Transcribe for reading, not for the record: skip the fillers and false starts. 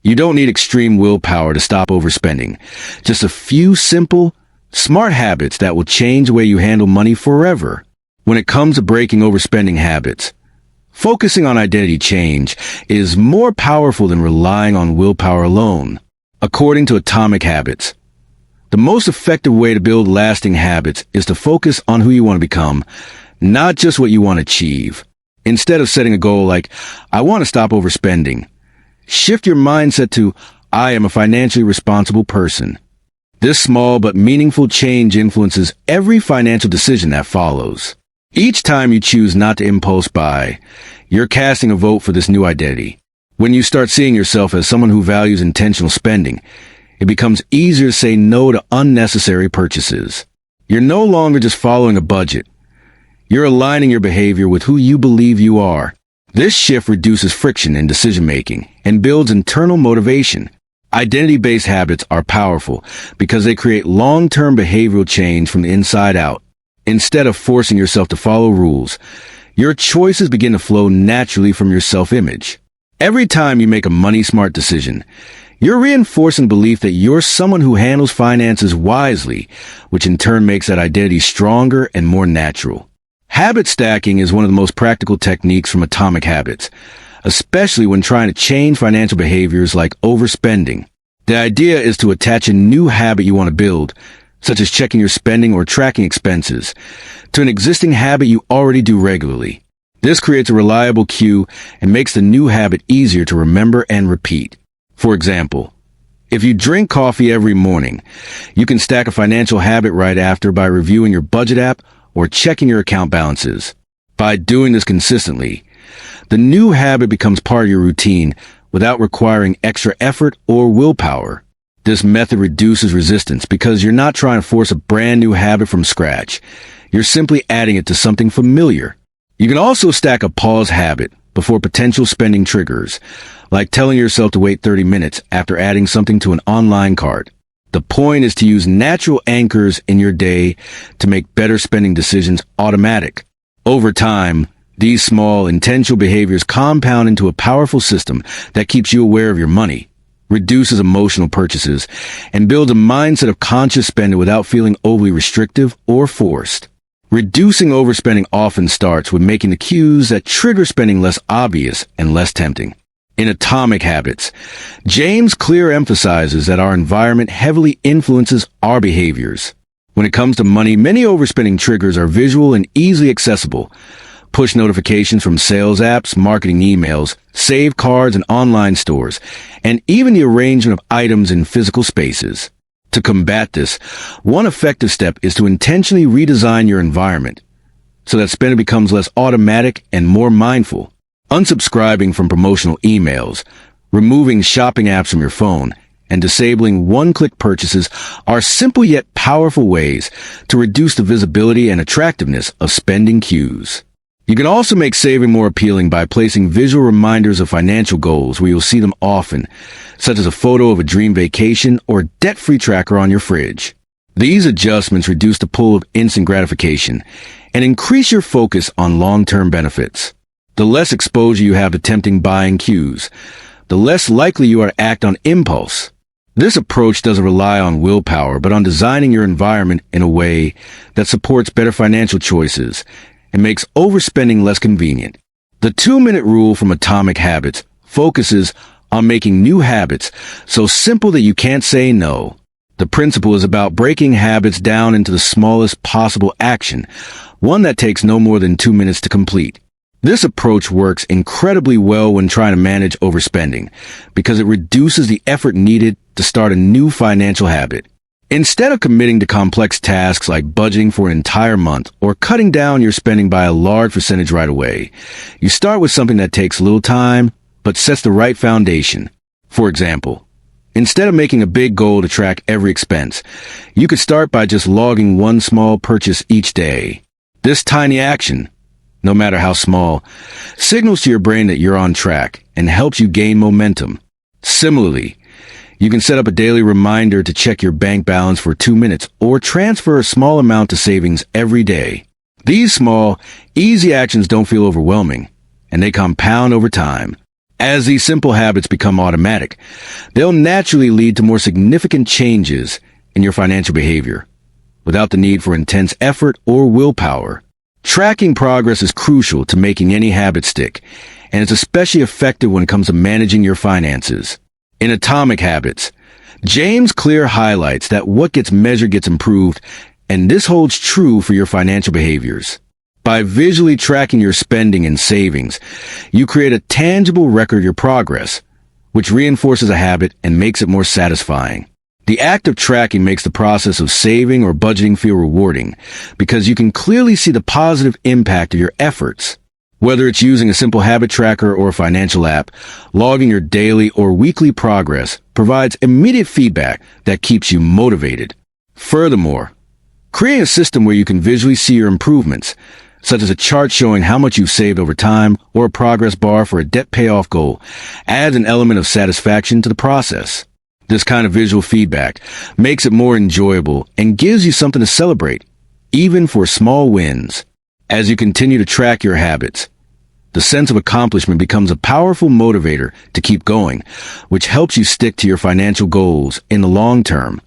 You don't need extreme willpower to stop overspending. Just a few simple, smart habits that will change the way you handle money forever. When it comes to breaking overspending habits, focusing on identity change is more powerful than relying on willpower alone. According to Atomic Habits, the most effective way to build lasting habits is to focus on who you want to become, not just what you want to achieve. Instead of setting a goal like, I want to stop overspending, shift your mindset to, I am a financially responsible person. This small but meaningful change influences every financial decision that follows. Each time you choose not to impulse buy, you're casting a vote for this new identity. When you start seeing yourself as someone who values intentional spending, it becomes easier to say no to unnecessary purchases. You're no longer just following a budget. You're aligning your behavior with who you believe you are. This shift reduces friction in decision-making and builds internal motivation. Identity-based habits are powerful because they create long-term behavioral change from the inside out. Instead of forcing yourself to follow rules, your choices begin to flow naturally from your self-image. Every time you make a money-smart decision, you're reinforcing the belief that you're someone who handles finances wisely, which in turn makes that identity stronger and more natural. Habit stacking is one of the most practical techniques from Atomic Habits, especially when trying to change financial behaviors like overspending. The idea is to attach a new habit you want to build, such as checking your spending or tracking expenses, to an existing habit you already do regularly. This creates a reliable cue and makes the new habit easier to remember and repeat. For example, if you drink coffee every morning, you can stack a financial habit right after by reviewing your budget app or checking your account balances. By doing this consistently, the new habit becomes part of your routine without requiring extra effort or willpower. This method reduces resistance because you're not trying to force a brand new habit from scratch. You're simply adding it to something familiar. You can also stack a pause habit before potential spending triggers, like telling yourself to wait 30 minutes after adding something to an online cart. The point is to use natural anchors in your day to make better spending decisions automatic. Over time, these small, intentional behaviors compound into a powerful system that keeps you aware of your money, reduces emotional purchases, and builds a mindset of conscious spending without feeling overly restrictive or forced. Reducing overspending often starts with making the cues that trigger spending less obvious and less tempting. In Atomic Habits, James Clear emphasizes that our environment heavily influences our behaviors. When it comes to money, many overspending triggers are visual and easily accessible. Push notifications from sales apps, marketing emails, save cards and online stores, and even the arrangement of items in physical spaces. To combat this, one effective step is to intentionally redesign your environment so that spending becomes less automatic and more mindful. Unsubscribing from promotional emails, removing shopping apps from your phone, and disabling one-click purchases are simple yet powerful ways to reduce the visibility and attractiveness of spending cues. You can also make saving more appealing by placing visual reminders of financial goals where you'll see them often, such as a photo of a dream vacation or a debt-free tracker on your fridge. These adjustments reduce the pull of instant gratification and increase your focus on long-term benefits. The less exposure you have to tempting buying cues, the less likely you are to act on impulse. This approach doesn't rely on willpower, but on designing your environment in a way that supports better financial choices and makes overspending less convenient. The 2-minute rule from Atomic Habits focuses on making new habits so simple that you can't say no. The principle is about breaking habits down into the smallest possible action, one that takes no more than 2 minutes to complete. This approach works incredibly well when trying to manage overspending because it reduces the effort needed to start a new financial habit. Instead of committing to complex tasks like budgeting for an entire month or cutting down your spending by a large percentage right away, you start with something that takes little time but sets the right foundation. For example, instead of making a big goal to track every expense, you could start by just logging one small purchase each day. This tiny action, no matter how small, signals to your brain that you're on track and helps you gain momentum. Similarly, you can set up a daily reminder to check your bank balance for 2 minutes or transfer a small amount to savings every day. These small, easy actions don't feel overwhelming, and they compound over time. As these simple habits become automatic, they'll naturally lead to more significant changes in your financial behavior, without the need for intense effort or willpower. Tracking progress is crucial to making any habit stick, and it's especially effective when it comes to managing your finances. In Atomic Habits, James Clear highlights that what gets measured gets improved, and this holds true for your financial behaviors. By visually tracking your spending and savings, you create a tangible record of your progress, which reinforces a habit and makes it more satisfying. The act of tracking makes the process of saving or budgeting feel rewarding because you can clearly see the positive impact of your efforts. Whether it's using a simple habit tracker or a financial app, logging your daily or weekly progress provides immediate feedback that keeps you motivated. Furthermore, creating a system where you can visually see your improvements, such as a chart showing how much you've saved over time or a progress bar for a debt payoff goal, adds an element of satisfaction to the process. This kind of visual feedback makes it more enjoyable and gives you something to celebrate, even for small wins. As you continue to track your habits, the sense of accomplishment becomes a powerful motivator to keep going, which helps you stick to your financial goals in the long term.